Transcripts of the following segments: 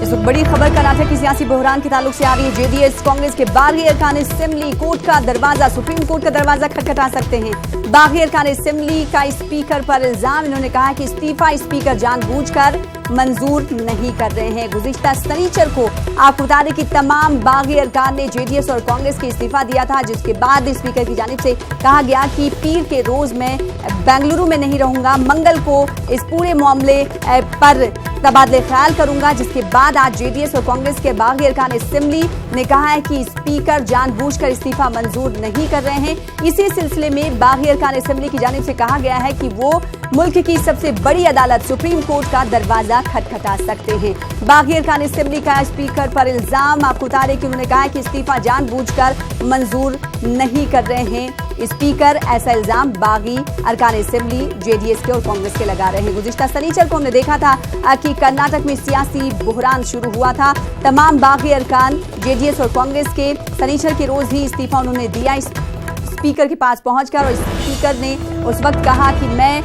इस वक्त बड़ी खबर कर्नाटक की सियासी बहरान के ताल्लुक से आ रही है। जेडीएस कांग्रेस के बागी अरकान असेंबली कोर्ट का दरवाजा, सुप्रीम कोर्ट का दरवाजा खटखटा सकते हैं। बागी अरकान असेंबली का स्पीकर पर इल्जाम, इन्होंने कहा कि इस्तीफा स्पीकर जानबूझकर मंजूर नहीं कर रहे हैं। गुज़िश्ता शनिचर को आपको बता दें कि तमाम बागी अरकान ने जेडीएस और कांग्रेस के इस्तीफा दिया था, जिसके बाद स्पीकर की जानिब से कहा गया कि पीर के रोज मैं बेंगलुरु में नहीं रहूंगा, मंगल को इस पूरे मामले पर तबादले ख्याल करूंगा। जिसके बाद आज जेडीएस और कांग्रेस के बागी अरकान असेंबली ने कहा है कि स्पीकर जानबूझकर इस्तीफा मंजूर नहीं कर रहे हैं। इसी सिलसिले में बागी अरकान असेंबली की जानिब से कहा गया है कि वो मुल्क की सबसे बड़ी अदालत सुप्रीम कोर्ट का दरवाजा खटखटा सकते हैं। बागी अरकान असेंबली का स्पीकर पर इल्जाम, आपको बता दें कि उन्होंने कहा है कि इस्तीफा जानबूझकर मंजूर नहीं कर रहे हैं स्पीकर। ऐसा इल्जाम बागी अरकान असेंबली जेडीएस के और कांग्रेस के लगा रहे हैं। गुज़िश्ता शनिचर को हमने देखा था कि कर्नाटक में सियासी बहरान शुरू हुआ था। तमाम बागी अरकान जेडीएस और कांग्रेस के शनिचर के रोज ही इस्तीफा उन्होंने दिया स्पीकर के पास पहुंचकर, और स्पीकर ने उस वक्त कहा कि मैं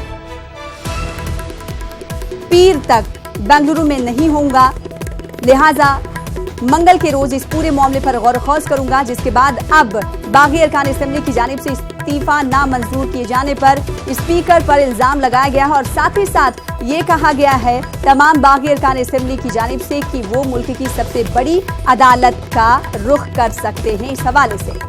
पीर तक बेंगलुरु में नहीं होऊंगा, लिहाजा मंगल के रोज इस पूरे मामले पर गौर खौज करूंगा। जिसके बाद अब बागी अरकान असेंबली की जानिब से इस्तीफा नामंजूर किए जाने पर स्पीकर पर इल्जाम लगाया गया है, और साथ ही साथ ये कहा गया है तमाम बागी अरकान असेंबली की जानिब से कि वो मुल्क की सबसे बड़ी अदालत का रुख कर सकते हैं। इस हवाले से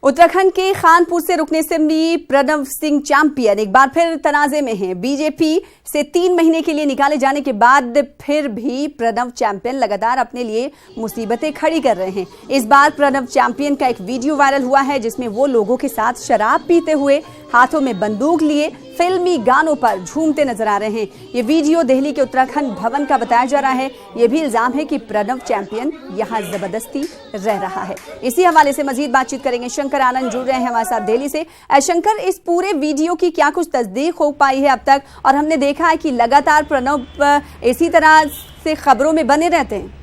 उत्तराखंड के खानपुर से रुकन असेंबली प्रणव सिंह चैंपियन एक बार फिर तनाजे में हैं। बीजेपी से 3 महीने के लिए निकाले जाने के बाद फिर भी प्रणव चैंपियन लगातार अपने लिए मुसीबतें खड़ी कर रहे हैं। इस बार प्रणव चैंपियन का एक वीडियो वायरल हुआ है, जिसमें वो लोगों के साथ शराब पीते हुए हाथों में बंदूक लिए फिल्मी गानों पर झूमते नजर आ रहे हैं। ये वीडियो दिल्ली के उत्तराखंड भवन का बताया जा रहा है। ये भी इल्जाम है कि प्रणव चैंपियन यहाँ जबरदस्ती रह रहा है। इसी हवाले से मजीद बातचीत करेंगे। शंकर आनंद जुड़ रहे हैं हमारे साथ दिल्ली से। शंकर, इस पूरे वीडियो की क्या कुछ तस्दीक हो पाई है अब तक? और हमने देखा है कि लगातार प्रणव इसी तरह से खबरों में बने रहते हैं।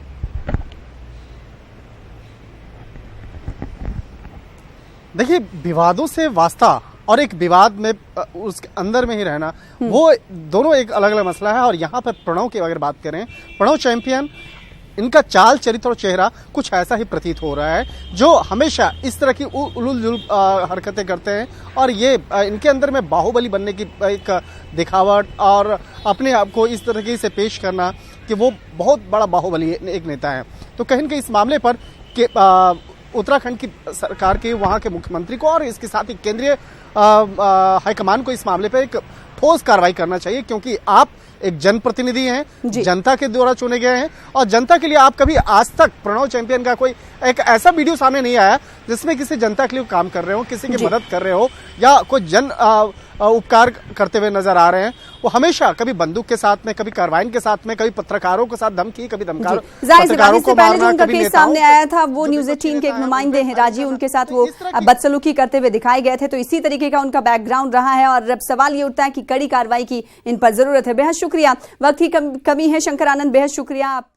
देखिए, विवादों से वास्ता और एक विवाद में उसके अंदर में ही रहना, वो दोनों एक अलग अलग मसला है। और यहाँ पर प्रणव की अगर बात करें, प्रणव चैंपियन, इनका चाल चरित्र और चेहरा कुछ ऐसा ही प्रतीत हो रहा है, जो हमेशा इस तरह की उलूल जुलूल हरकतें करते हैं। और ये इनके अंदर में बाहुबली बनने की एक दिखावट और अपने आप को इस तरीके से पेश करना कि वो बहुत बड़ा बाहुबली एक नेता है। तो कहीं न कहीं इस मामले पर उत्तराखंड की सरकार के, वहाँ के मुख्यमंत्री को और इसके साथ ही केंद्रीय हाईकमान को इस मामले पर एक ठोस कार्रवाई करना चाहिए, क्योंकि आप एक जनप्रतिनिधि हैं, जनता के द्वारा चुने गए हैं, और जनता के लिए आप कभी आज तक प्रणव चैंपियन का कोई एक ऐसा वीडियो सामने नहीं आया जिसमें किसी जनता के लिए काम कर रहे हो, किसी की मदद कर रहे हो या कोई जन उपकार करते हुए नजर आ रहे हैं। वो हमेशा कभी बंदूक के साथ में, कभी कार्बाइन के साथ में, कभी पत्रकारों के साथ धमकी, कभी पत्रकारों को मारना, कभी नेताओं सामने आया था। वो न्यूज़ 18 के एक नुमाइंदे हैं राजीव, उनके साथ वो बदसलूकी करते हुए दिखाए गए थे। तो इसी तरीके का उनका बैकग्राउंड रहा है, और अब सवाल ये उठता है कि कड़ी कार्रवाई की इन पर जरूरत है। बेहद शुक्रिया, वक्त की कमी है शंकर आनंद, बेहद शुक्रिया आप